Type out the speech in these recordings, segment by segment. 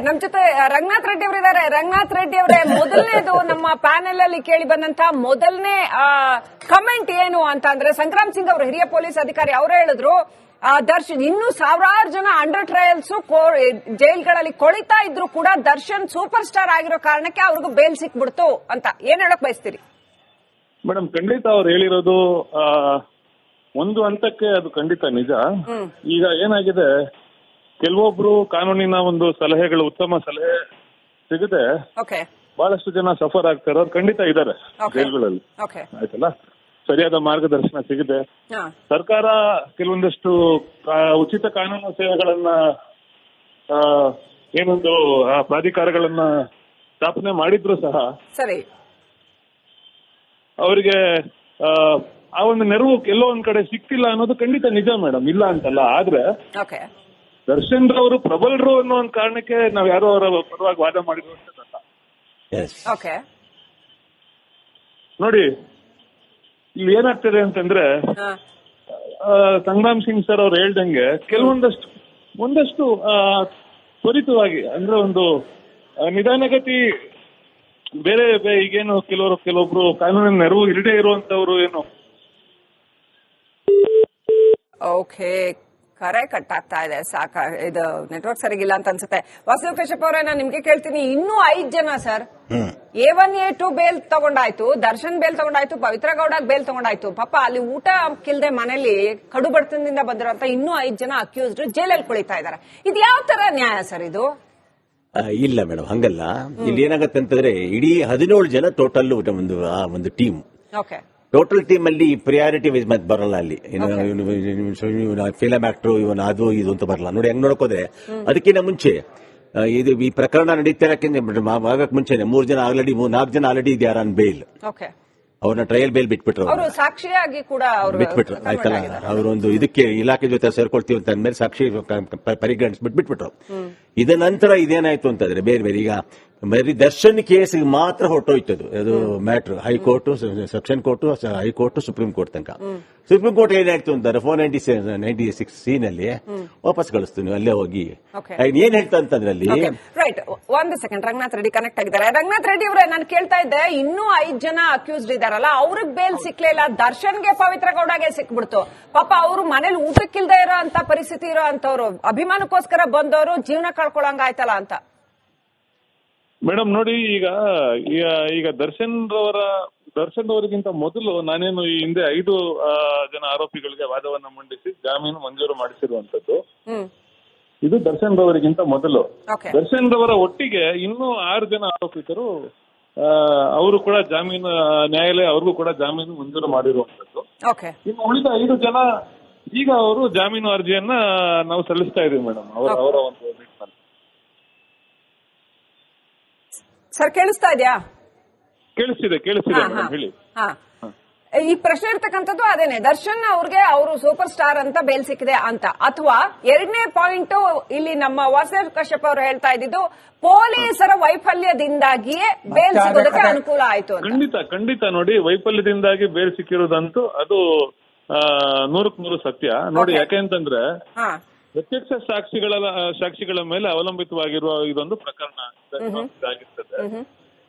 ನಮ್ ಜೊತೆ ರಂಗನಾಥ್ ರೆಡ್ಡಿ ಅವರಿದ್ದಾರೆ. ರಂಗನಾಥ್ ರೆಡ್ಡಿ ಅವರೇ, ಮೊದಲನೇದು ನಮ್ಮ ಪ್ಯಾನೆಲ್ ಅಲ್ಲಿ ಕೇಳಿ ಬಂದಂತ ಮೊದಲನೇ ಕಮೆಂಟ್ ಏನು ಅಂತ ಅಂದ್ರೆ, ಸಂಗ್ರಾಮ್ ಸಿಂಗ್ ಅವರು ಹಿರಿಯ ಪೊಲೀಸ್ ಅಧಿಕಾರಿ ಅವರು ಹೇಳಿದ್ರು, ದರ್ಶನ್ ಇನ್ನೂ ಸಾವಿರಾರು ಜನ ಅಂಡರ್ ಟ್ರಯಲ್ಸ್ ಜೈಲ್ಗಳಲ್ಲಿ ಕೊಳಿತಾ ಇದ್ರು ಕೂಡ ದರ್ಶನ್ ಸೂಪರ್ ಸ್ಟಾರ್ ಆಗಿರೋ ಕಾರಣಕ್ಕೆ ಅವ್ರಿಗೂ ಬೇಲ್ ಸಿಕ್ಬಿಡ್ತು ಅಂತ. ಏನ್ ಹೇಳಕ್ ಬಯಸ್ತೀರಿ? ಮೇಡಮ್, ಖಂಡಿತ ಅವ್ರು ಹೇಳಿರೋದು ಒಂದು ಹಂತಕ್ಕೆ ಅದು ಖಂಡಿತ ನಿಜ. ಈಗ ಏನಾಗಿದೆ, ಕೆಲವೊಬ್ರು ಕಾನೂನಿನ ಒಂದು ಸಲಹೆಗಳು, ಉತ್ತಮ ಸಲಹೆ ಸಿಗದೆ ಬಹಳಷ್ಟು ಜನ ಸಫರ್ ಆಗ್ತಾರೆ. ಅವ್ರು ಖಂಡಿತ ಇದ್ದಾರೆ ಜೈಲ್ಗಳಲ್ಲಿ, ಆಯ್ತಲ್ಲ. ಸರಿಯಾದ ಮಾರ್ಗದರ್ಶನ ಸಿಗದೆ ಸರ್ಕಾರ ಕೆಲವೊಂದಷ್ಟು ಉಚಿತ ಕಾನೂನು ಸೇವೆಗಳನ್ನ ಏನೊಂದು ಪ್ರಾಧಿಕಾರಗಳನ್ನ ಸ್ಥಾಪನೆ ಮಾಡಿದ್ರು ಸಹ ಸರಿ ಅವರಿಗೆ ಆ ಒಂದು ನೆರವು ಎಲ್ಲೋ ಒಂದ್ ಕಡೆ ಸಿಕ್ತಿಲ್ಲ ಅನ್ನೋದು ಖಂಡಿತ ನಿಜ ಮೇಡಮ್, ಇಲ್ಲ ಅಂತಲ್ಲ. ಆದ್ರೆ ದರ್ಶನ್ ರವರು ಪ್ರಬಲರು ಅನ್ನೋ ಒಂದು ಕಾರಣಕ್ಕೆ ನಾವ್ ಯಾರೋ ಅವರ ಪರವಾಗಿ ವಾದ ಮಾಡಿರುವಂತದ್ದಲ್ಲ. ನೋಡಿ, ಇಲ್ಲಿ ಏನಾಗ್ತದೆ ಅಂತಂದ್ರೆ, ಸಂಗ್ರಾಮ್ ಸಿಂಗ್ ಸರ್ ಅವ್ರು ಹೇಳ್ದಂಗೆ ಒಂದಷ್ಟು ತ್ವರಿತವಾಗಿ ಅಂದ್ರೆ ಒಂದು ನಿಧಾನಗತಿ ಬೇರೆ ಈಗೇನು ಕೆಲವೊಬ್ರು ಕಾನೂನಿನ ನೆರವು ಇಲ್ಲದೆ ಇರುವಂತವ್ರು ಏನು ಕರೆ ಕಟ್ ಆಗ್ತಾ ಇದೆ. ಇದು ನೆಟ್ವರ್ಕ್ ಸರಿಗಿಲ್ಲ ಅಂತ ಅನ್ಸುತ್ತೆ. ವಾಸುದೇವ್ ಕಶ್ಯಪ್ ಅವರೇ, ನಾನು ನಿಮ್ಗೆ ಕೇಳ್ತೀನಿ, ಇನ್ನೂ 5 ಜನ ಸರ್, A1 A2 ಬೇಲ್ ತಗೊಂಡಾಯ್ತು, ದರ್ಶನ್ ಬೇಲ್ ತಗೊಂಡಾಯ್ತು, ಪವಿತ್ರ ಗೌಡ ಬೇಲ್ ತಗೊಂಡಾಯ್ತು. ಪಾಪ ಅಲ್ಲಿ ಊಟ ಕಿಲ್ದೆ ಮನೇಲಿ ಕಡು ಬಡತನದಿಂದ ಬಂದಿರೋಂತ ಇನ್ನೂ 5 ಜನ ಅಕ್ಯೂಸ್ಡ್ ಜೈಲಲ್ಲಿ ಕುಳಿತಾ ಇದ್ದಾರೆ. ಇದು ಯಾವ ತರ ನ್ಯಾಯ ಸರ್ ಇದು? ಇಲ್ಲ ಮೇಡಮ್, ಹಂಗಲ್ಲ. ಇಲ್ಲಿ ಏನಾಗತ್ತೆ ಅಂತಂದ್ರೆ, ಇಡೀ 17 ಜನ ಟೋಟಲ್ ಒಂದು ಟೀಮ್. ಟೋಟಲ್ ಟೀಮ್ ಅಲ್ಲಿ ಪ್ರಿಯಾರಿಟಿ ವೈಸ್ ಮತ್ತೆ ಬರಲ್ಲ. ಅಲ್ಲಿ ಫಿಲಂ ಆಕ್ಟರ್ ಇವನ್ ಅದು ಇದು ಅಂತ ಬರಲ್ಲ. ನೋಡಿ, ಹೆಂಗ್ ನೋಡ್ಕೋದ್ರೆ ಅದಕ್ಕಿಂತ ಮುಂಚೆ ಇದು ಈ ಪ್ರಕರಣ ನಡೀತಿರಕ್ಕಿಂತ ಆಗಕ್ ಮುಂಚೆನೆ 3 ಜನ ಆಲ್ರೆಡಿ 4 ಜನ ಆಲ್ರೆಡಿ ಇದ್ಯಾರ ಬೇಲ್, ಅವ್ರನ್ನ ಟ್ರಯಲ್ ಬೇಲ್ ಬಿಟ್ಬಿಟ್ರು, ಸಾಕ್ಷಿಯಾಗಿ ಕೂಡ ಬಿಟ್ಬಿಟ್ರು. ಆಯ್ತಲ್ಲ, ಅವರೊಂದು ಇದಕ್ಕೆ ಇಲಾಖೆ ಜೊತೆ ಸೇರ್ಕೊಳ್ತೀವಿ ಅಂತ ಅಂದ್ಮೇಲೆ ಸಾಕ್ಷಿ ಪರಿಗಣಿಸ್ಬಿಟ್ಟು ಬಿಟ್ಬಿಟ್ರು. ಇದ ನಂತರ ಇದೇನಾಯ್ತು ಅಂತಂದ್ರೆ, ಬೇರೆ ಈಗ ಬರೀ ದರ್ಶನ್ ಕೇಸ್ ಮಾತ್ರ ಹೊರಟೋಯ್ತದು. ಅದು matter high court, section court, high court, supreme court ತನಕ. ಸುಪ್ರೀಂ ಕೋರ್ಟ್ ಏನಾಯ್ತು ಅಂತಾರೆ, 496C ನಲ್ಲಿ ವಾಪಸ್ ಕಳಿಸ್ತು, ನೀವು ಅಲ್ಲೇ ಹೋಗಿ. ಏನ್ ಹೇಳ್ತಾ ಅಂತಂದ್ರೆ ಅಲ್ಲಿ ರೈಟ್. ಒಂದು ಸೆಕೆಂಡ್, ರಂಗನಾಥ್ ರೆಡ್ಡಿ ಕನೆಕ್ಟ್ ಆಗಿದ್ದಾರೆ. ರಂಗನಾಥ್ ರೆಡ್ಡಿ ಅವರೇ, ನಾನು ಕೇಳ್ತಾ ಇದ್ದೆ, ಇನ್ನೂ 5 ಜನ ಅಕ್ಯೂಸ್ಡ್ ಇದಾರಲ್ಲ, ಅವ್ರಿಗೆ ಬೇಲ್ ಸಿಕ್ಲೇ ಇಲ್ಲ, ದರ್ಶನ್ಗೆ ಪವಿತ್ರ ಗೌಡಗೆ ಸಿಕ್ಬಿಡ್ತು. ಪಾಪ ಅವರು ಮನೇಲಿ ಊಟಕ್ಕಿಲ್ದೇ ಇರೋ ಅಂತ ಪರಿಸ್ಥಿತಿ ಇರೋ ಅಂತವ್ರು, ಅಭಿಮಾನಕ್ಕೋಸ್ಕರ ಬಂದವರು ಜೀವನ ಕಳ್ಕೊಳಂಗಾಯ್ತಲ್ಲ ಅಂತ. ಮೇಡಮ್ ನೋಡಿ, ಈಗ ದರ್ಶನ್ ಅವರಿಗಿಂತ ಮೊದಲು ನಾನೇನು ಈ ಹಿಂದೆ 5 ಜನ ಆರೋಪಿಗಳಿಗೆ ವಾದವನ್ನ ಮಂಡಿಸಿ ಜಾಮೀನು ಮಂಜೂರು ಮಾಡಿಸಿರುವಂತದ್ದು. ಇದು ದರ್ಶನ್ ರವರಿಗಿಂತ ಮೊದಲು. ದರ್ಶನ್ ರವರ ಒಟ್ಟಿಗೆ ಇನ್ನೂ 6 ಜನ ಆರೋಪಿತರು, ಅವರು ಕೂಡ ಜಾಮೀನು, ನ್ಯಾಯಾಲಯ ಅವ್ರಿಗೂ ಕೂಡ ಜಾಮೀನು ಮಂಜೂರು ಮಾಡಿರುವಂತದ್ದು. ಇನ್ನು ಉಳಿದ 5 ಜನ ಈಗ ಅವರು ಜಾಮೀನು ಅರ್ಜಿಯನ್ನ ನಾವು ಸಲ್ಲಿಸ್ತಾ ಇದೀವಿ ಮೇಡಮ್, ಅವರ ಒಂದು ನಿಟ್ಟಿನಲ್ಲಿ. ಸರ್ ಕೇಳಿಸ್ತಾ ಇದೆಯಾ? ಕೇಳಿಸ್ತಿದೆ ಮೇಡಮ್, ಹೇಳಿ. ಈ ಪ್ರಶ್ನೆ ಇರ್ತಕ್ಕಂಥದ್ದು ಅದೇನೆ, ದರ್ಶನ್ ಅವ್ರಿಗೆ ಅವರು ಸೂಪರ್ ಸ್ಟಾರ್ ಅಂತ ಬೇಲ್ ಸಿಕ್ಕಿದೆ ಅಂತ, ಅಥವಾ ಎರಡನೇ ಪಾಯಿಂಟ್ ಇಲ್ಲಿ ನಮ್ಮ ವಾಸುದೇವ್ ಕಶ್ಯಪ್ ಅವರು ಹೇಳ್ತಾ ಇದ್ದಿದ್ದು, ಪೊಲೀಸರ ವೈಫಲ್ಯದಿಂದಾಗಿಯೇ ಬೇಲ್ ಸಿಗೋದಕ್ಕೆ ಅನುಕೂಲ ಆಯ್ತು. ಖಂಡಿತ ನೋಡಿ, ವೈಫಲ್ಯದಿಂದಾಗಿ ಬೇಲ್ ಸಿಕ್ಕಿರೋದಂತೂ ಅದು 100ಕ್ಕೆ 100 ಸತ್ಯ. ನೋಡಿ, ಯಾಕೆಂತಂದ್ರೆ ಪ್ರತ್ಯಕ್ಷ ಸಾಕ್ಷಿಗಳ ಮೇಲೆ ಅವಲಂಬಿತವಾಗಿರುವ ಇದೊಂದು ಪ್ರಕರಣ ಇದಾಗಿರ್ತದೆ.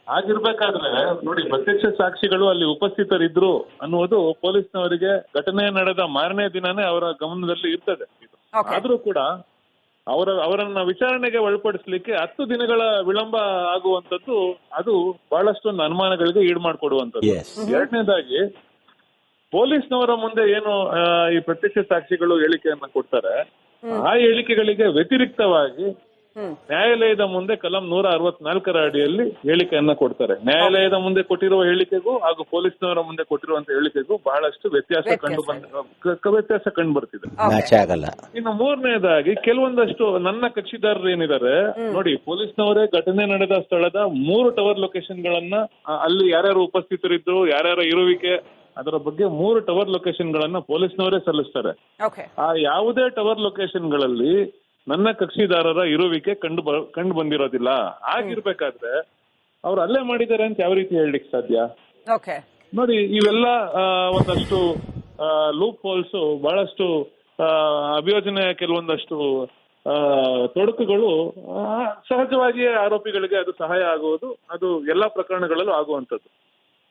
ಆಗಿರ್ಬೇಕಾದ್ರೆ ನೋಡಿ, ಪ್ರತ್ಯಕ್ಷ ಸಾಕ್ಷಿಗಳು ಅಲ್ಲಿ ಉಪಸ್ಥಿತರಿದ್ರು ಅನ್ನುವುದು ಪೊಲೀಸ್ನವರಿಗೆ ಘಟನೆ ನಡೆದ ಮಾರನೇ ದಿನನೇ ಅವರ ಗಮನದಲ್ಲಿ ಇರ್ತದೆ. ಆದ್ರೂ ಕೂಡ ಅವರನ್ನ ವಿಚಾರಣೆಗೆ ಒಳಪಡಿಸಲಿಕ್ಕೆ 10 ದಿನಗಳ ವಿಳಂಬ ಆಗುವಂತದ್ದು ಅದು ಬಹಳಷ್ಟೊಂದು ಅನುಮಾನಗಳಿಗೆ ಈಡು ಮಾಡಿಕೊಡುವಂತದ್ದು. ಎರಡನೇದಾಗಿ, ಪೊಲೀಸ್ನವರ ಮುಂದೆ ಏನು ಈ ಪ್ರತ್ಯಕ್ಷ ಸಾಕ್ಷಿಗಳು ಹೇಳಿಕೆಯನ್ನ ಕೊಡ್ತಾರೆ, ಆ ಹೇಳಿಕೆಗಳಿಗೆ ವ್ಯತಿರಿಕ್ತವಾಗಿ ನ್ಯಾಯಾಲಯದ ಮುಂದೆ ಕಲಂ 164ರ ಅಡಿಯಲ್ಲಿ ಹೇಳಿಕೆಯನ್ನ ಕೊಡ್ತಾರೆ. ನ್ಯಾಯಾಲಯದ ಮುಂದೆ ಕೊಟ್ಟಿರುವ ಹೇಳಿಕೆಗೂ ಹಾಗೂ ಪೊಲೀಸ್ನವರ ಮುಂದೆ ಕೊಟ್ಟಿರುವಂತ ಹೇಳಿಕೆಗೂ ಬಹಳಷ್ಟು ವ್ಯತ್ಯಾಸ ಕಂಡು ಬರ್ತಿದೆ. ಇನ್ನು ಮೂರನೇದಾಗಿ, ಕೆಲವೊಂದಷ್ಟು ನನ್ನ ಕಕ್ಷಿದಾರರು ಏನಿದ್ದಾರೆ ನೋಡಿ, ಪೊಲೀಸ್ನವರೇ ಘಟನೆ ನಡೆದ ಸ್ಥಳದ 3 ಟವರ್ ಲೊಕೇಶನ್ಗಳನ್ನ, ಅಲ್ಲಿ ಯಾರ್ಯಾರು ಉಪಸ್ಥಿತರಿದ್ರು, ಯಾರ್ಯಾರ ಇರುವಿಕೆ, ಅದರ ಬಗ್ಗೆ 3 ಟವರ್ ಲೊಕೇಶನ್ಗಳನ್ನ ಪೊಲೀಸ್ನವರೇ ಸಲ್ಲಿಸ್ತಾರೆ. ಆ ಯಾವುದೇ ಟವರ್ ಲೊಕೇಶನ್ಗಳಲ್ಲಿ ನನ್ನ ಕಕ್ಷಿದಾರರ ಇರುವಿಕೆ ಕಂಡು ಬಂದಿರೋದಿಲ್ಲ. ಆಗಿರ್ಬೇಕಾದ್ರೆ ಅವ್ರು ಅಲ್ಲೇ ಮಾಡಿದ್ದಾರೆ ಅಂತ ಯಾವ ರೀತಿ ಹೇಳಲಿಕ್ಕೆ ಸಾಧ್ಯ? ನೋಡಿ, ಇವೆಲ್ಲ ಒಂದಷ್ಟು ಲೂಪ್ ಹೋಲ್ಸ್, ಬಹಳಷ್ಟು ಅಭಿಯೋಜನೆ ಕೆಲವೊಂದಷ್ಟು ತೊಡಕುಗಳು ಸಹಜವಾಗಿಯೇ ಆರೋಪಿಗಳಿಗೆ ಅದು ಸಹಾಯ ಆಗುವುದು, ಅದು ಎಲ್ಲಾ ಪ್ರಕರಣಗಳಲ್ಲೂ ಆಗುವಂತದ್ದು.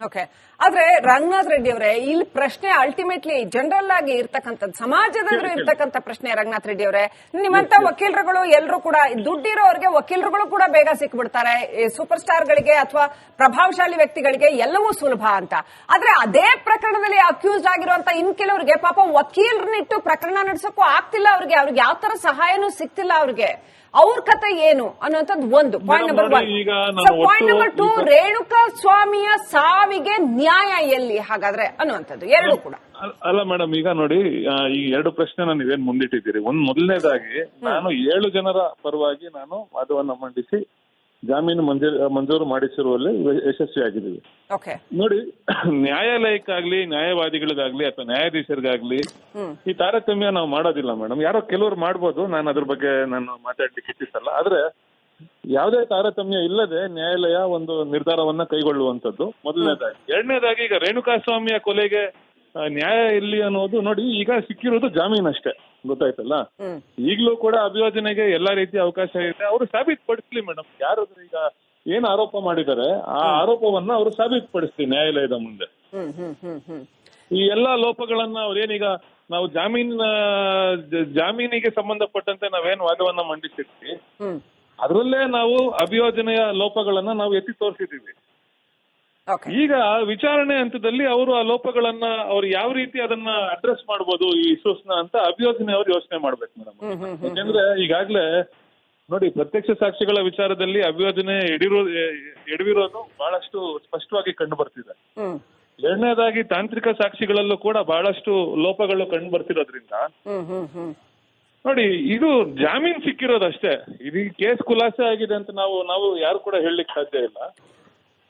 ಓಕೆ. ಆದ್ರೆ ರಂಗನಾಥ್ ರೆಡ್ಡಿ ಅವರೇ, ಇಲ್ಲಿ ಪ್ರಶ್ನೆ ಅಲ್ಟಿಮೇಟ್ಲಿ ಜನರಲ್ ಆಗಿ ಇರ್ತಕ್ಕಂಥದ್ದು, ಸಮಾಜದಲ್ಲಿ ಇರ್ತಕ್ಕಂಥ ಪ್ರಶ್ನೆ ರಂಗನಾಥ್ ರೆಡ್ಡಿ ಅವರೇ. ನಿಮ್ಮಂತ ವಕೀಲರುಗಳು ಎಲ್ಲರೂ ಕೂಡ, ದುಡ್ಡಿರೋರಿಗೆ ವಕೀಲರುಗಳು ಕೂಡ ಬೇಗ ಸಿಕ್ಬಿಡ್ತಾರೆ, ಸೂಪರ್ ಸ್ಟಾರ್ ಗಳಿಗೆ ಅಥವಾ ಪ್ರಭಾವಶಾಲಿ ವ್ಯಕ್ತಿಗಳಿಗೆ ಎಲ್ಲವೂ ಸುಲಭ ಅಂತ. ಆದ್ರೆ ಅದೇ ಪ್ರಕರಣದಲ್ಲಿ ಅಕ್ಯೂಸ್ಡ್ ಆಗಿರುವಂತ ಇನ್ ಕೆಲವರಿಗೆ ಪಾಪ ವಕೀಲರನ್ನಿಟ್ಟು ಪ್ರಕರಣ ನಡೆಸಕ್ಕೂ ಆಗ್ತಿಲ್ಲ, ಅವ್ರಿಗೆ ಯಾವ ತರ ಸಹಾಯನೂ ಸಿಗ್ತಿಲ್ಲ ಅವ್ರಿಗೆ. ಅವ್ರ ಕತೆ ಏನು ಅನ್ನುವಂಥದ್ದು ಒಂದು point number 1. Point number 2, Renuka ಸ್ವಾಮಿಯ ಸಾವಿಗೆ ನ್ಯಾಯ ಎಲ್ಲಿ ಹಾಗಾದ್ರೆ ಅನ್ನುವಂಥದ್ದು ಎರಡು ಕೂಡ. ಅಲ್ಲ ಮೇಡಮ್, ಈಗ ನೋಡಿ, ಈ ಎರಡು ಪ್ರಶ್ನೆನ ನೀವೇನ್ ಮುಂದಿಟ್ಟಿದ್ದೀರಿ. ಮೊದಲನೇದಾಗಿ ನಾನು 7 ಜನರ ಪರವಾಗಿ ನಾನು ವಾದವನ್ನ ಮಂಡಿಸಿ ಜಾಮೀನು ಮಂಜೂರು ಮಾಡಿಸಿರುವಲ್ಲಿ ಯಶಸ್ವಿಯಾಗಿದ್ದೀವಿ. ನೋಡಿ, ನ್ಯಾಯಾಲಯಕ್ಕಾಗ್ಲಿ, ನ್ಯಾಯವಾದಿಗಳಿಗಾಗ್ಲಿ ಅಥವಾ ನ್ಯಾಯಾಧೀಶರಿಗಾಗ್ಲಿ ಈ ತಾರತಮ್ಯ ನಾವು ಮಾಡೋದಿಲ್ಲ ಮೇಡಮ್. ಯಾರೋ ಕೆಲವರು ಮಾಡ್ಬೋದು, ನಾನು ಅದ್ರ ಬಗ್ಗೆ ನಾನು ಮಾತಾಡ್ಲಿಕ್ಕೆ ಇಚ್ಛಿಸಲ್ಲ. ಆದ್ರೆ ಯಾವುದೇ ತಾರತಮ್ಯ ಇಲ್ಲದೆ ನ್ಯಾಯಾಲಯ ಒಂದು ನಿರ್ಧಾರವನ್ನ ಕೈಗೊಳ್ಳುವಂತದ್ದು ಮೊದಲನೇದಾಗಿ. ಎರಡನೇದಾಗಿ, ಈಗ ರೇಣುಕಾಸ್ವಾಮಿಯ ಕೊಲೆಗೆ ನ್ಯಾಯ ಎಲ್ಲಿ ಅನ್ನೋದು ನೋಡಿ, ಈಗ ಸಿಕ್ಕಿರೋದು ಜಾಮೀನಷ್ಟೇ, ಗೊತ್ತಾಯ್ತಲ್ಲ. ಈಗಲೂ ಕೂಡ ಅಭಿಯೋಜನೆಗೆ ಎಲ್ಲಾ ರೀತಿಯ ಅವಕಾಶ ಇದೆ. ಅವರು ಸಾಬೀತುಪಡಿಸ್ಲಿ ಮೇಡಮ್. ಯಾರು ಈಗ ಏನ್ ಆರೋಪ ಮಾಡಿದ್ದಾರೆ ಆ ಆರೋಪವನ್ನ ಅವರು ಸಾಬೀತುಪಡಿಸ್ಲಿ ನ್ಯಾಯಾಲಯದ ಮುಂದೆ. ಈ ಎಲ್ಲಾ ಲೋಪಗಳನ್ನ ಅವ್ರೇನೀಗ ನಾವು ಜಾಮೀನಿಗೆ ಸಂಬಂಧಪಟ್ಟಂತೆ ನಾವೇನ್ ವಾದವನ್ನ ಮಂಡಿಸಿರ್ತೀವಿ ಅದರಲ್ಲೇ ನಾವು ಅಭಿಯೋಜನೆಯ ಲೋಪಗಳನ್ನ ನಾವು ಎತ್ತಿ ತೋರಿಸಿದೀವಿ. ಈಗ ವಿಚಾರಣೆ ಹಂತದಲ್ಲಿ ಅವರು ಆ ಲೋಪಗಳನ್ನ ಅವ್ರು ಯಾವ ರೀತಿ ಅದನ್ನ ಅಡ್ರೆಸ್ ಮಾಡ್ಬೋದು ಈ ಇಶ್ಯೂಸ್ನ ಅಂತ ಅಭಿಯೋಜನೆ ಅವ್ರು ಯೋಚನೆ ಮಾಡ್ಬೇಕು ಮೇಡಮ್. ಯಾಕಂದ್ರೆ ಈಗಾಗ್ಲೇ ನೋಡಿ, ಪ್ರತ್ಯಕ್ಷ ಸಾಕ್ಷಿಗಳ ವಿಚಾರದಲ್ಲಿ ಅಭಿಯೋಜನೆ ಎಡವಿರೋದು ಬಹಳಷ್ಟು ಸ್ಪಷ್ಟವಾಗಿ ಕಂಡು ಬರ್ತಿದೆ. ಎರಡನೇದಾಗಿ, ತಾಂತ್ರಿಕ ಸಾಕ್ಷಿಗಳಲ್ಲೂ ಕೂಡ ಬಹಳಷ್ಟು ಲೋಪಗಳು ಕಂಡು ಬರ್ತಿರೋದ್ರಿಂದ ನೋಡಿ, ಇದು ಜಾಮೀನ್ ಸಿಕ್ಕಿರೋದಷ್ಟೇ. ಇದು ಕೇಸ್ ಖುಲಾಸೆ ಆಗಿದೆ ಅಂತ ನಾವು ಯಾರು ಕೂಡ ಹೇಳಲಿಕ್ಕೆ ಸಾಧ್ಯ ಇಲ್ಲ.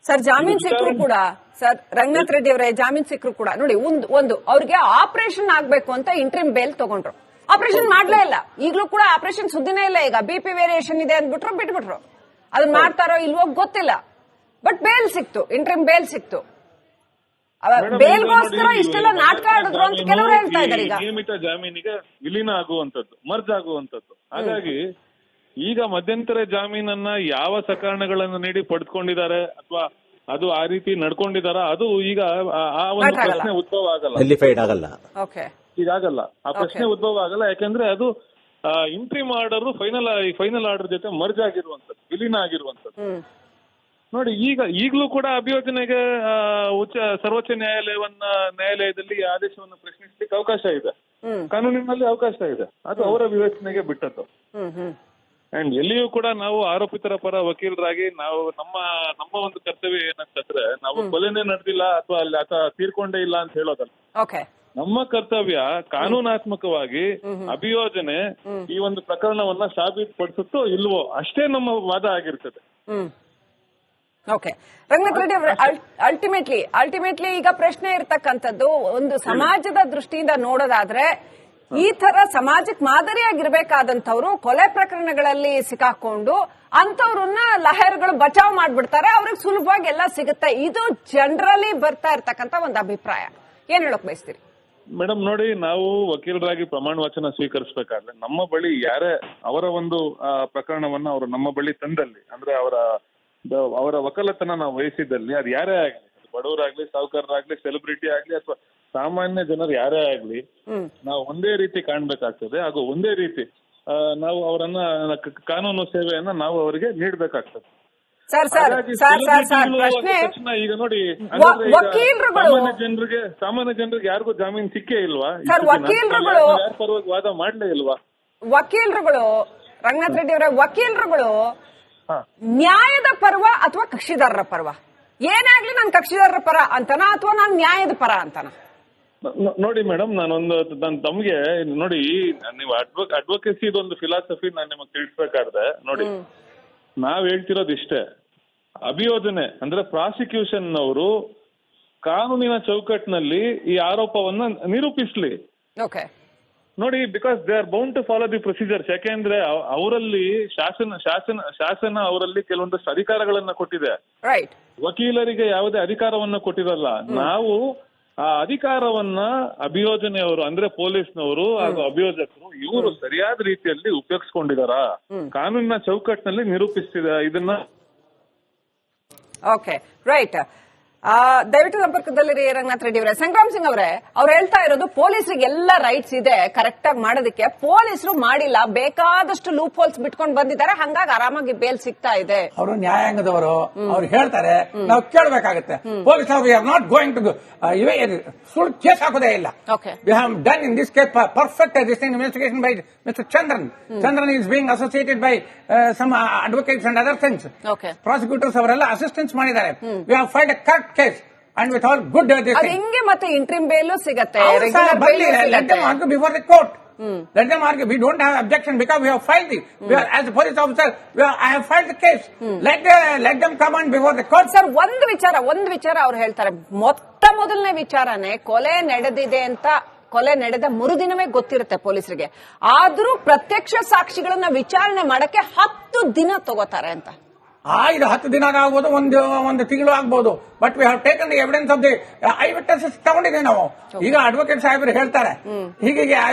ಸರ್, ಜಾಮೀನ್ ಸಿಕ್ಕರು ಕೂಡ, ಸರ್ ರಂಗನಾಥ್ ರೆಡ್ಡಿ ಅವರೇ, ಜಾಮೀನ್ ಸಿಕ್ಕರು ಕೂಡ ನೋಡಿ, ಒಂದು ಅವ್ರಿಗೆ ಆಪರೇಷನ್ ಆಗ್ಬೇಕು ಅಂತ ಇಂಟ್ರಿಮ್ ಬೇಲ್ ತಗೊಂಡ್ರು, ಆಪರೇಷನ್ ಮಾಡ್ಲೇ ಇಲ್ಲ. ಈಗಲೂ ಕೂಡ ಆಪರೇಷನ್ ಸುದ್ದಿನೇ ಇಲ್ಲ. ಈಗ BP ವೇರಿಯೇಷನ್ ಇದೆ ಅಂದ್ಬಿಟ್ರು, ಬಿಟ್ಬಿಟ್ರು. ಅದನ್ನ ಮಾಡ್ತಾರೋ ಇಲ್ವೋ ಗೊತ್ತಿಲ್ಲ. ಬಟ್ ಬೇಲ್ ಸಿಕ್ತು, ಇಂಟ್ರಿಮ್ ಬೇಲ್ ಸಿಕ್ತು. ಬೇಲ್ಗೋಸ್ಕರ ಇಷ್ಟೆಲ್ಲ ನಾಟಕ ಆಡಿದ್ರು ಅಂತ ಕೆಲವರು ಹೇಳ್ತಾ ಇದ್ದಾರೆ. ಈಗ ನಿಯಮಿತ ಜಾಮೀನಿಗೆ ವಿಲೀನ ಆಗುವಂತದ್ದು, ಮರ್ಜ್ ಆಗುವಂತದ್ದು. ಹಾಗಾಗಿ ಈಗ ಮಧ್ಯಂತರ ಜಾಮೀನನ್ನ ಯಾವ ಸಕಾರಣಗಳನ್ನು ನೀಡಿ ಪಡೆದುಕೊಂಡಿದ್ದಾರೆ ಅಥವಾ ಅದು ಆ ರೀತಿ ನಡ್ಕೊಂಡಿದಾರ, ಅದು ಈಗ ಆ ಒಂದು ಪ್ರಶ್ನೆ ಉದ್ಭವ ಆಗಲ್ಲ. ಈಗಾಗಲ್ಲ ಆ ಪ್ರಶ್ನೆ ಉದ್ಭವ ಆಗಲ್ಲ. ಯಾಕಂದ್ರೆ ಅದು ಇಂಟ್ರಿಮ್ ಆರ್ಡರ್ ಫೈನಲ್ ಆರ್ಡರ್ ಜೊತೆ ಮರ್ಜ್ ಆಗಿರುವಂತದ್ದು, ವಿಲೀನ ಆಗಿರುವಂತದ್ದು. ನೋಡಿ, ಈಗಲೂ ಕೂಡ ಅಭಿಯೋಜನೆಗೆ ಸರ್ವೋಚ್ಚ ನ್ಯಾಯಾಲಯದಲ್ಲಿ ಆದೇಶವನ್ನು ಪ್ರಶ್ನಿಸಲಿಕ್ಕೆ ಅವಕಾಶ ಇದೆ, ಕಾನೂನಿನಲ್ಲಿ ಅವಕಾಶ ಇದೆ. ಅದು ಅವರ ವಿವೇಚನೆಗೆ ಬಿಟ್ಟದ್ದು. ಅಂಡ್ ಎಲ್ಲಿಯೂ ಕೂಡ ನಾವು ಆರೋಪಿತರ ಪರ ವಕೀಲರಾಗಿ ನಾವು ನಮ್ಮ ಒಂದು ಕರ್ತವ್ಯ ಏನಂತಂದ್ರೆ, ನಾವು ಕೊಲೆನೇ ನಡೆದಿಲ್ಲ ಅಥವಾ ತೀರ್ಕೊಂಡೇ ಇಲ್ಲ ಅಂತ ಹೇಳೋದಲ್ಲ. ನಮ್ಮ ಕರ್ತವ್ಯ ಕಾನೂನಾತ್ಮಕವಾಗಿ ಅಭಿಯೋಜನೆ ಈ ಒಂದು ಪ್ರಕರಣವನ್ನ ಸಾಬೀತುಪಡಿಸುತ್ತೋ ಇಲ್ವೋ ಅಷ್ಟೇ ನಮ್ಮ ವಾದ ಆಗಿರ್ತದೆ. ಓಕೆ, ರಂಗನಾಥ್ ರೆಡ್ಡಿ ಅವರು, ಅಲ್ಟಿಮೇಟ್ಲಿ ಈಗ ಪ್ರಶ್ನೆ ಇರ್ತಕ್ಕಂಥದ್ದು, ಒಂದು ಸಮಾಜದ ದೃಷ್ಟಿಯಿಂದ ನೋಡೋದಾದ್ರೆ ಈ ತರ ಸಮಾಜಕ್ಕೆ ಮಾದರಿಯಾಗಿರ್ಬೇಕಾದಂತವ್ರು ಕೊಲೆ ಪ್ರಕರಣಗಳಲ್ಲಿ ಸಿಕ್ಕಾಕೊಂಡು ಅಂತವ್ರನ್ನ ಲಹರ್ಗಳು ಬಚಾವ್ ಮಾಡ್ಬಿಡ್ತಾರೆ, ಅವ್ರಿಗೆ ಸುಲಭವಾಗಿ ಎಲ್ಲ ಸಿಗುತ್ತೆ. ಇದು ಜನರಲಿ ಬರ್ತಾ ಇರ್ತಕ್ಕಂಥ ಒಂದು ಅಭಿಪ್ರಾಯ. ಏನ್ ಹೇಳಕ್ ಬಯಸ್ತೀರಿ ಮೇಡಮ್? ನೋಡಿ, ನಾವು ವಕೀಲರಾಗಿ ಪ್ರಮಾಣ ವಚನ ಸ್ವೀಕರಿಸಬೇಕಾದ್ರೆ ನಮ್ಮ ಬಳಿ ಯಾರೇ ಅವರ ಒಂದು ಪ್ರಕರಣವನ್ನ ಅವರು ನಮ್ಮ ಬಳಿ ತಂದಲ್ಲಿ, ಅಂದ್ರೆ ಅವರ ವಕಾಲತನ ನಾವು ವಹಿಸಿದ್ದಲ್ಲಿ, ಅದು ಯಾರೇ ಆಗಲಿ, ಬಡವರಾಗ್ಲಿ, ಸಾಹುಕಾರರಾಗ್ಲಿ, ಸೆಲೆಬ್ರಿಟಿ ಆಗ್ಲಿ ಅಥವಾ ಸಾಮಾನ್ಯ ಜನರು ಯಾರೇ ಆಗ್ಲಿ, ನಾವು ಒಂದೇ ರೀತಿ ಕಾಣ್ಬೇಕಾಗ್ತದೆ. ಹಾಗೂ ಒಂದೇ ರೀತಿ ನಾವು ಅವರನ್ನ ಕಾನೂನು ಸೇವೆಯನ್ನ ನಾವು ಅವರಿಗೆ ನೀಡಬೇಕಾಗ್ತದೆ. ಈಗ ನೋಡಿ, ಸಾಮಾನ್ಯ ಜನರಿಗೆ ಯಾರಿಗೂ ಜಾಮೀನು ಸಿಕ್ಕೇ ಇಲ್ವಾ? ಪರವಾಗಿ ವಾದ ಮಾಡ್ಲೇ ಇಲ್ವಾ ವಕೀಲರುಗಳು? ರಂಗನಾಥ್ ರೆಡ್ಡಿ ಅವರ ವಕೀಲರುಗಳು ನ್ಯಾಯದ ಪರ್ವ ಅಥವಾ ಕಕ್ಷಿದಾರರ ಪರ್ವ? ಏನಾಗ್ಲಿ, ನಾನು ಕಕ್ಷಿದಾರರ ಪರ ಅಂತನಾ ಅಥವಾ ನಾನು ನ್ಯಾಯದ ಪರ ಅಂತನಾ? ನೋಡಿ ಮೇಡಮ್, ನನ್ನ ತಮ್ಗೆ ನೋಡಿ, ನೀವು ಅಡ್ವೊಕೇಸಿ ಇದೊಂದು ಫಿಲಾಸಫಿ ನಾನು ನಿಮಗೆ ತಿಳಿಸ್ಬೇಕಾದ್ರೆ, ನೋಡಿ ನಾವ್ ಹೇಳ್ತಿರೋದು ಇಷ್ಟೇ. ಅಭಿಯೋಜನೆ ಅಂದ್ರೆ ಪ್ರಾಸಿಕ್ಯೂಷನ್ ಅವರು ಕಾನೂನಿನ ಚೌಕಟ್ಟಿನಲ್ಲಿ ಈ ಆರೋಪವನ್ನ ನಿರೂಪಿಸ್ಲಿ. ನೋಡಿ, because they are bound to follow the procedures. ಯಾಕೆಂದ್ರೆ ಅವರಲ್ಲಿ ಶಾಸನ ಅವರಲ್ಲಿ ಕೆಲವೊಂದಷ್ಟು ಅಧಿಕಾರಗಳನ್ನ ಕೊಟ್ಟಿದೆ. ವಕೀಲರಿಗೆ ಯಾವುದೇ ಅಧಿಕಾರವನ್ನ ಕೊಟ್ಟಿರಲ್ಲ. ನಾವು ಆ ಅಧಿಕಾರವನ್ನ ಅಭಿಯೋಜನೆಯವರು ಅಂದ್ರೆ ಪೊಲೀಸ್ನವರು ಹಾಗೂ ಅಭಿಯೋಜಕರು ಇವರು ಸರಿಯಾದ ರೀತಿಯಲ್ಲಿ ಉಪಯೋಗಿಸ್ಕೊಂಡಿದಾರ, ಕಾನೂನಿನ ಚೌಕಟ್ಟಿನಲ್ಲಿ ನಿರೂಪಿಸ್ತಿದ ಇದನ್ನ. Okay, right. ದಯವಿಟ್ಟು ಸಂಪರ್ಕದಲ್ಲಿರಿ ರಂಗನಾಥ್ ರೆಡ್ಡಿ ಅವರೇ. ಸಂಗ್ರಾಮ್ ಸಿಂಗ್ ಅವರೇ, ಅವ್ರು ಹೇಳ್ತಾ ಇರೋದು ಪೊಲೀಸರಿಗೆ ಎಲ್ಲ ರೈಟ್ಸ್ ಇದೆ ಕರೆಕ್ಟ್ ಆಗಿ ಮಾಡೋದಕ್ಕೆ, ಪೊಲೀಸರು ಮಾಡಿಲ್ಲ, ಬೇಕಾದಷ್ಟು ಲೂಪ್ ಹೋಲ್ಸ್ ಬಿಟ್ಕೊಂಡು ಬಂದಿದ್ದಾರೆ, ಹಂಗಾಗಿ ಆರಾಮಾಗಿ ಬೇಲ್ ಸಿಗ್ತಾ ಇದೆ. ಅವರು ನ್ಯಾಯಾಂಗದವರು, ಅವ್ರು ಹೇಳ್ತಾರೆ, ನಾವು ಕೇಳಬೇಕಾಗುತ್ತೆ. Police we are not going to ಸುಳ್ಳು ಕೇಸ್ ಹಾಕೋದೇ ಇಲ್ಲ. We have done in this case perfect investigation by mister Chandran. Chandran is being associated by some advocates and other things. Prosecutors ಅವರೆಲ್ಲ ಅಸಿಸ್ಟೆನ್ಸ್ ಮಾಡಿದ್ದಾರೆ. We have filed a correct case and with all good ಹಿಂಗೆ ಮತ್ತೆ interim bail ಸಿಗತ್ತೆ, let them argue before the court. Let them argue. We don't have objection because we have filed it. We are, as a police officer, I have filed the case. Let them come on before the court. Sir, ಒಂದು ವಿಚಾರ ಅವ್ರು ಹೇಳ್ತಾರೆ, ಮೊದಲನೇ ವಿಚಾರನೇ ಕೊಲೆ ನಡೆದಿದೆ ಅಂತ, ಕೊಲೆ ನಡೆದ ಮರುದಿನವೇ ಗೊತ್ತಿರುತ್ತೆ ಪೊಲೀಸರಿಗೆ, ಆದ್ರೂ ಪ್ರತ್ಯಕ್ಷ ಸಾಕ್ಷಿಗಳನ್ನ ವಿಚಾರಣೆ ಮಾಡಕ್ಕೆ 10 ದಿನ ತಗೋತಾರೆ ಅಂತ. ಇದು 10 ದಿನ ಆಗ್ಬೋದು, ಒಂದು ತಿಂಗಳು ಆಗ್ಬೋದು. But we have taken the evidence of the eye witnesses ತಗೊಂಡಿದ್ದೀವಿ ನಾವು. ಈಗ ಅಡ್ವೊಕೇಟ್ ಸಾಹೇಬರು ಹೇಳ್ತಾರೆ ಹೀಗೆ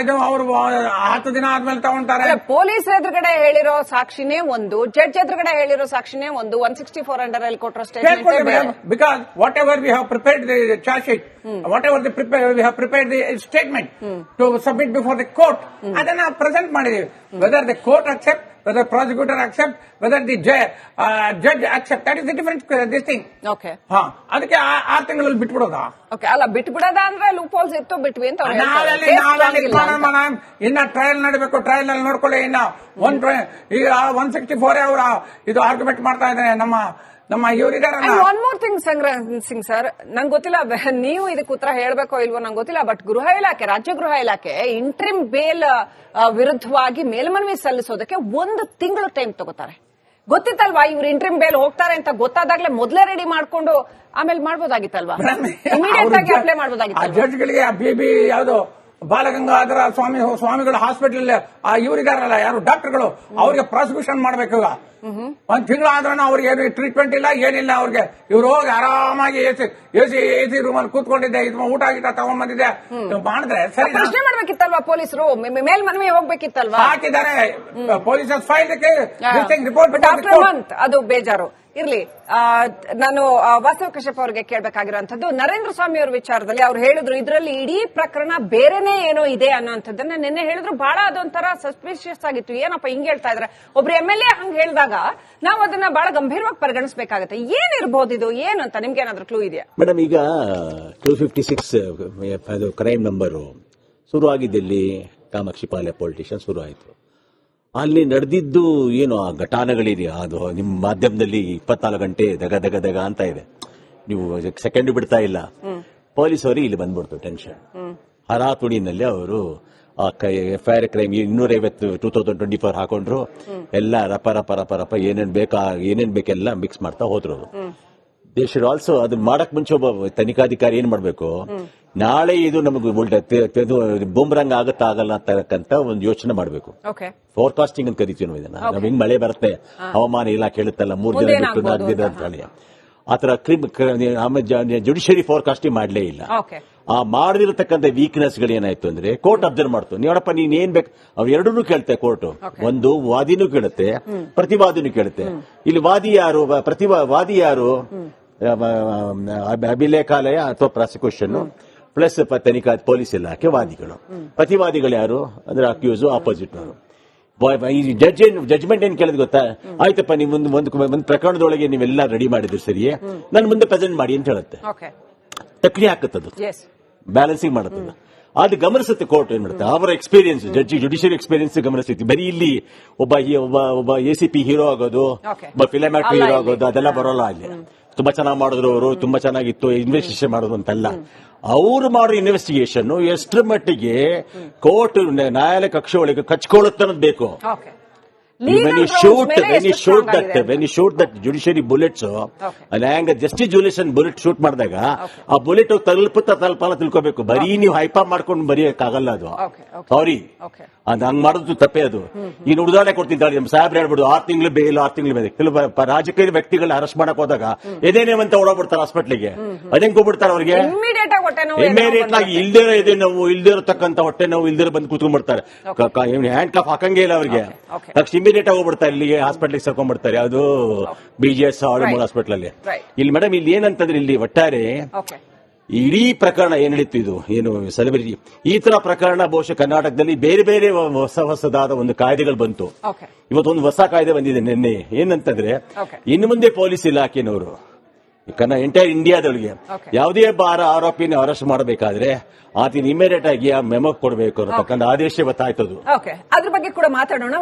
ಅವರು 10 ದಿನ ಆದ್ಮೇಲೆ ತಗೊಂತಾರೆ. ಪೊಲೀಸ್ ಎದುರುಗಡೆ ಹೇಳಿರೋ ಸಾಕ್ಷಿನೇ ಒಂದು, ಜಡ್ಜ್ ಎದುರುಗಡೆ ಹೇಳಿರೋ ಸಾಕ್ಷಿನೇ ಒಂದು, 164 ಅಂಡರ್ ಅಲ್ಲಿ ಕೊಟ್ಟರೋ statement. Because whatever we have prepared the charge sheet, whatever we have prepared the statement to submit before the court, ಅದನ್ನ ಪ್ರೆಸೆಂಟ್ ಮಾಡಿದೀವಿ. Whether the court accept, whether prosecutor accept, whether the judge accept, that is the difference. This thing. Okay. ಅದಕ್ಕೆ 6 ತಿಂಗಳಲ್ಲಿ ಬಿಟ್ಬಿಡೋದಾ? Okay, ಅಲ್ಲ ಬಿಟ್ಬಿಡೋದ ಅಂದ್ರೆ loop holes ಇತ್ತು ಬಿಟ್ವಿ ಅಂತ ಇನ್ನ ಟ್ರಯಲ್ ನಡಬೇಕು. ಟ್ರಯಲ್ ನಲ್ಲಿ ನೋಡ್ಕೊಳ್ಳಿ. ಇನ್ನ ಈಗ 164 ಅವರ ಇದು ಆರ್ಗ್ಯುಮೆಂಟ್ ಮಾಡ್ತಾ ಇದ್ದಾರೆ ನಮ್ಮ ಇವರಿದ್ದಾರೆ. One more thing Sangram Singh sir, ನಂಗೆ ಗೊತ್ತಿಲ್ಲ ನೀವು ಇದಕ್ಕೆ ಉತ್ತರ ಹೇಳ್ಬೇಕೋ ಇಲ್ವೋ ನಂಗೆ ಗೊತ್ತಿಲ್ಲ, ಬಟ್ ಗೃಹ ಇಲಾಖೆ, ರಾಜ್ಯ ಗೃಹ ಇಲಾಖೆ ಇಂಟ್ರಿಮ್ ಬೇಲ್ ವಿರುದ್ಧವಾಗಿ ಮೇಲ್ಮನವಿ ಸಲ್ಲಿಸೋದಕ್ಕೆ 1 ತಿಂಗಳು ಟೈಮ್ ತಗೋತಾರೆ. ಗೊತ್ತಿತ್ತಲ್ವಾ ಇವ್ರು ಇಂಟ್ರಿಮ್ ಬೇಲ್ ಹೋಗ್ತಾರೆ ಅಂತ ಗೊತ್ತಾದಾಗ್ಲೇ ಮೊದಲೇ ರೆಡಿ ಮಾಡ್ಕೊಂಡು ಆಮೇಲೆ ಮಾಡ್ಬೋದಾಗಿತ್ತಲ್ವಾ, ಇಮಿಡಿಯೇಟ್ ಆಗಿ ಅಪ್ಲೈ ಮಾಡ್ಬೋದಾಗಿತ್ತು. ಜಡ್ಜ್ಗಳಿಗೆ ಬೇಬಿ ಯಾವ್ದು ಬಾಲಗಂಗಾಧರ ಸ್ವಾಮಿಗಳ ಹಾಸ್ಪಿಟಲ್ ಇವರಿದಾರಲ್ಲ, ಯಾರು ಡಾಕ್ಟರ್ಗಳು, ಅವ್ರಿಗೆ ಪ್ರಾಸಿಕ್ಯೂಷನ್ ಮಾಡ್ಬೇಕು. ಈಗ 1 ತಿಂಗಳು ಆದ್ರೂ ಅವ್ರಿಗೆ ಏನು ಟ್ರೀಟ್ಮೆಂಟ್ ಇಲ್ಲ, ಏನಿಲ್ಲ ಅವ್ರಿಗೆ. ಇವ್ರು ಹೋಗಿ ಆರಾಮಾಗಿ ಎಸಿ ರೂಮ್ ಅಲ್ಲಿ ಕೂತ್ಕೊಂಡಿದ್ದೆ, ಊಟ ಗೀಟ ತಗೊಂಡ್ ಬಂದಿದ್ದೆ ಮಾಡಿದ್ರೆ ಸರಿ. ಪ್ರಶ್ನೆ ಮಾಡ್ಬೇಕಿತ್ತಲ್ವಾ ಪೊಲೀಸರು, ಮೇಲ್ಮನವಿ ಹೋಗ್ಬೇಕಿತ್ತಲ್ವಾ? ಹಾಕಿದ್ದಾರೆ ಪೊಲೀಸರು ಫೈಲ್ ರಿಪೋರ್ಟ್. ಅದು ಬೇಜಾರು ಇರ್ಲಿ. ನಾನು ವಾಸವ ಕಶ್ಯಪ್ ಅವರಿಗೆ ಕೇಳಬೇಕಾಗಿರುವಂತದ್ದು ನರೇಂದ್ರ ಸ್ವಾಮಿ ಅವರ ವಿಚಾರದಲ್ಲಿ. ಅವ್ರು ಹೇಳಿದ್ರು ಇದರಲ್ಲಿ ಇಡೀ ಪ್ರಕರಣ ಬೇರೆನೇ ಏನೋ ಇದೆ ಅನ್ನೋಂಥದ್ದನ್ನ ನಿನ್ನೆ ಹೇಳಿದ್ರು. ಬಹಳ ಅದೊಂಥರ ಸಸ್ಪಿಷಿಯಸ್ ಆಗಿತ್ತು. ಏನಪ್ಪ ಹಿಂಗ್ ಹೇಳ್ತಾ ಇದ್ರೆ, ಒಬ್ರು MLA ಹಂಗ್ ಹೇಳಿದಾಗ ನಾವು ಅದನ್ನ ಬಹಳ ಗಂಭೀರವಾಗಿ ಪರಿಗಣಿಸಬೇಕಾಗತ್ತೆ. ಏನಿರ್ಬೋದು ಇದು, ಏನು ಅಂತ ನಿಮ್ಗೆ ಏನಾದ್ರೂ ಕ್ಲೂ ಇದೆಯಾ? ಮೇಡಮ್, ಈಗ 256 ಅದು ಕ್ರೈಮ್ ನಂಬರು ಶುರು ಆಗಿದ್ದಲ್ಲಿ ಕಾಮಾಕ್ಷಿ ಪಾಳ್ಯ ಪೊಲಿಟಿಷಿಯನ್ ಶುರು ಆಯಿತು. ಅಲ್ಲಿ ನಡೆದಿದ್ದು ಏನು ಆ ಘಟನೆಗಳಿದೆಯಾ, ಅದು ನಿಮ್ಮ ಮಾಧ್ಯಮದಲ್ಲಿ 24 ಗಂಟೆ ದಗ ದಗ ದಗ ಅಂತ ಇದೆ, ನೀವು ಸೆಕೆಂಡ್ ಬಿಡ್ತಾ ಇಲ್ಲ. ಪೊಲೀಸವರಿಗೆ ಇಲ್ಲಿ ಬಂದ್ಬಿಡ್ತು ಟೆನ್ಷನ್. ಹರಾತುಡಿನಲ್ಲಿ ಅವರು FIR ಕ್ರೈಮ್ 250 2024 ಹಾಕೊಂಡ್ರು. ಎಲ್ಲ ರಪ ರಪ ರಪ ರಪ ಏನೇನ್ ಬೇಕೆಲ್ಲ ಮಿಕ್ಸ್ ಮಾಡ್ತಾ ಹೋದ್ರು. ದೇ ಶುಡ್ ಆಲ್ಸೋ ಅದನ್ನ ಮಾಡಕ್ ಮುಂಚೆ ಒಬ್ಬ ತನಿಖಾಧಿಕಾರಿ ಏನ್ ಮಾಡ್ಬೇಕು, ನಾಳೆ ಇದು ನಮಗೆ ಬೂಮ್ರಂಗ್ ಆಗಲ್ಲ ಅಂತಕ್ಕಂತ ಒಂದು ಯೋಚನೆ ಮಾಡಬೇಕು. ಫೋರ್ಕಾಸ್ಟಿಂಗ್ ಅಂತ ಕರಿತೀವಿ ನಾವು ಇದನ್ನ. ನಾವ್ ಹಿಂಗ್ ಮಳೆ ಬರುತ್ತೆ, ಹವಾಮಾನ ಇಲಾಖೆ ಹೇಳುತ್ತಲ್ಲ 3 ದಿನ ಬಿಟ್ಟು 4 ದಿನ ಅಂತ ಹೇಳಿ. ಆತರ ಜುಡಿಷಿಯರಿ ಫೋರ್ಕಾಸ್ಟಿಂಗ್ ಮಾಡಲೇ ಇಲ್ಲ. ಆ ಮಾಡದಿರತಕ್ಕಂಥ ವೀಕ್ನೆಸ್ ಗಳು ಏನಾಯ್ತು ಅಂದ್ರೆ ಕೋರ್ಟ್ ಅಬ್ಸರ್ವ್ ಮಾಡ್ತು. ನೋಡಪ್ಪ ನೀನ್ ಏನ್ ಬೇಕು, ಅವ್ರು ಎರಡನ್ನೂ ಕೇಳುತ್ತೆ ಕೋರ್ಟ್. ಒಂದು ವಾದಿನೂ ಕೇಳುತ್ತೆ, ಪ್ರತಿವಾದಿನೂ ಕೇಳುತ್ತೆ. ಇಲ್ಲಿ ವಾದಿ ಯಾರು ಅಭಿಲೇಖಾಲಯ ಅಥವಾ ಪ್ರಾಸಿಕ್ಯೂಷನ್ ಪ್ಲಸ್ ತನಿಖಾ ಪೊಲೀಸ್ ಇಲಾಖೆ ವಾದಿಗಳು. ಪ್ರತಿವಾದಿಗಳು ಯಾರು ಅಂದ್ರೆ ಅಕ್ಯೂಸ್ ಆಪೋಸಿಟ್ ಅವರು. ಜಡ್ಜ್ಮೆಂಟ್ ಏನ್ ಕೇಳಿದ್ ಗೊತ್ತಾ, ಆಯ್ತಪ್ಪ ನೀವು ಒಂದು ಪ್ರಕರಣದೊಳಗೆ ನೀವೆಲ್ಲ ರೆಡಿ ಮಾಡಿದ್ರು ಸರಿಯೇ, ನನ್ನ ಮುಂದೆ ಪ್ರೆಸೆಂಟ್ ಮಾಡಿ ಅಂತ ಹೇಳುತ್ತೆ. ಟಕ್ಲಿ ಹಾಕುತ್ತದು, ಬ್ಯಾಲೆನ್ಸಿಂಗ್ ಮಾಡುತ್ತದೆ. ಅದು ಗಮನಿಸುತ್ತೆ ಕೋರ್ಟ್. ಏನ್ ಮಾಡುತ್ತೆ, ಅವರ ಎಕ್ಸ್ಪೀರಿಯನ್ಸ್, ಜುಡಿಷಿಯರಿ ಎಕ್ಸ್ಪೀರಿಯನ್ಸ್ ಗಮನಿಸುತ್ತೆ. ಬರೀ ಇಲ್ಲಿ ಒಬ್ಬ ACP ಹೀರೋ ಆಗೋದು, ಒಬ್ಬ ಫಿಲಮ್ ಆಕ್ಟರ್ ಹೀರೋ ಆಗೋದು ಅದೆಲ್ಲ ಬರೋಲ್ಲ. ಅಲ್ಲಿ ತುಂಬಾ ಚೆನ್ನಾಗಿ ಮಾಡಿದ್ರು ಅವರು, ತುಂಬಾ ಚೆನ್ನಾಗಿತ್ತು ಇನ್ವೆಸ್ಟಿಗೇಷನ್ ಮಾಡೋದು ಅಂತೆಲ್ಲ. ಅವರು ಮಾಡೋ ಇನ್ವೆಸ್ಟಿಗೇಷನ್ ಎಷ್ಟರ ಮಟ್ಟಿಗೆ ಕೋರ್ಟ್ ನ್ಯಾಯಾಲಯ ಕಕ್ಷೆ ಒಳಗೆ ಕಚ್ಕೊಳ್ಳುತ್ತೆ ಅನ್ನೋದು ಬೇಕು. When you shoot that judiciary bullets, justice jubilation bullet shoot ಮಾಡಿದಾಗ ಆ ಬುಲೆಟ್ ತಲುಪಲ್ಲ ತಿಳ್ಕೋಬೇಕು. ಬರೀ ನೀವು ಹೈಪ ಮಾಡ್ಕೊಂಡು ಬರೀಯಕ್ಕಾಗಲ್ಲ. ಅದು ಸಾರಿ, ಅದು ಹಂಗ್ ಮಾಡೋದು ತಪ್ಪೇ. ಅದು ಇನ್ನು ಉದಾಹರಣೆ ಕೊಡ್ತಿದ್ದಾರೆ, ನಮ್ಮ ಸಾಹೇಬ್ರು ಹೇಳ್ಬಿಡು 6 ತಿಂಗಳು ಬೇಲ್ 6 ತಿಂಗಳು ಬೇಲ್. ಕೆಲವು ರಾಜಕೀಯ ವ್ಯಕ್ತಿಗಳನ್ನ ಅರೆಸ್ಟ್ ಮಾಡಕ್ ಹೋದಾಗ ಎದೇನೇವಂತ ಓಡಾಡ್ಬಿಡ್ತಾರೆ ಹಾಸ್ಪಿಟ್ಲಿಗೆ. ಅದೇಂಗ್ ಹೋಗ್ಬಿಡ್ತಾರೆ ಅವ್ರಿಗೆ. ಹೊಟ್ಟೆ ನೋವು ಇಮಿಡಿಯೇಟ್ ಆಗಿ ಇಲ್ದಿರೋ ಇದೆ ನೋವು, ಇಲ್ದಿರತಕ್ಕಂತ ಹೊಟ್ಟೆ ನೋವು, ಇಲ್ದಿರೋ ಬಂದು ಕೂತ್ಕೊಂಡ್ಬಿಡ್ತಾರೆ. ಹ್ಯಾಂಡ್ ಕಫ್ ಹಾಕಂಗೇ ಇಲ್ಲ ಅವ್ರಿಗೆ. ತಕ್ಷಣ ಇಮಿಡಿಯೇಟ್ ಆಗಿ ಹೋಗ್ಬಿಡ್ತಾರೆ, ಇಲ್ಲಿಗೆ ಹಾಸ್ಪಿಟ್ಲಿಗೆ ಸೇರ್ಕೊಂಡ್ಬಿಡ್ತಾರೆ. ಅದು BGS ಆರ್ಡಿಮೂಲ್ ಹಾಸ್ಪಿಟಲ್ ಅಲ್ಲಿ. ಇಲ್ಲಿ ಮೇಡಮ್ ಇಲ್ಲಿ ಏನಂತಂದ್ರೆ ಇಲ್ಲಿ ಒಟ್ಟಾರೆ ಇಡೀ ಪ್ರಕರಣ ಏನ್ ನಡೀತು, ಇದು ಏನು ಸೆಲೆಬ್ರಿಟಿ ಈ ತರ ಪ್ರಕರಣ ಬಹುಶಃ ಕರ್ನಾಟಕದಲ್ಲಿ ಬೇರೆ ಬೇರೆ ಹೊಸದಾದ ಒಂದು ಕಾಯ್ದೆಗಳು ಬಂತು. ಇವತ್ತೊಂದು ಹೊಸ ಕಾಯ್ದೆ ಬಂದಿದೆ ನಿನ್ನೆ. ಏನಂತಂದ್ರೆ ಇನ್ನು ಮುಂದೆ ಪೊಲೀಸ್ ಇಲಾಖೆನವರು ಎಂಟೈರ್ ಇಂಡಿಯಾದೊಳಗೆ ಯಾವುದೇ ಆರೋಪಿನ ಅರೆಸ್ಟ್ ಮಾಡಬೇಕಾದ್ರೆ ಆತನ ಇಮಿಡಿಯೇಟ್ ಆಗಿ ಆ ಮೆಮೊ ಕೊಡಬೇಕು ಅನ್ನತಕ್ಕಂಥ ಆದೇಶ ಗೊತ್ತಾಯ್ತದು. ಅದ್ರ ಬಗ್ಗೆ ಕೂಡ ಮಾತಾಡೋಣ.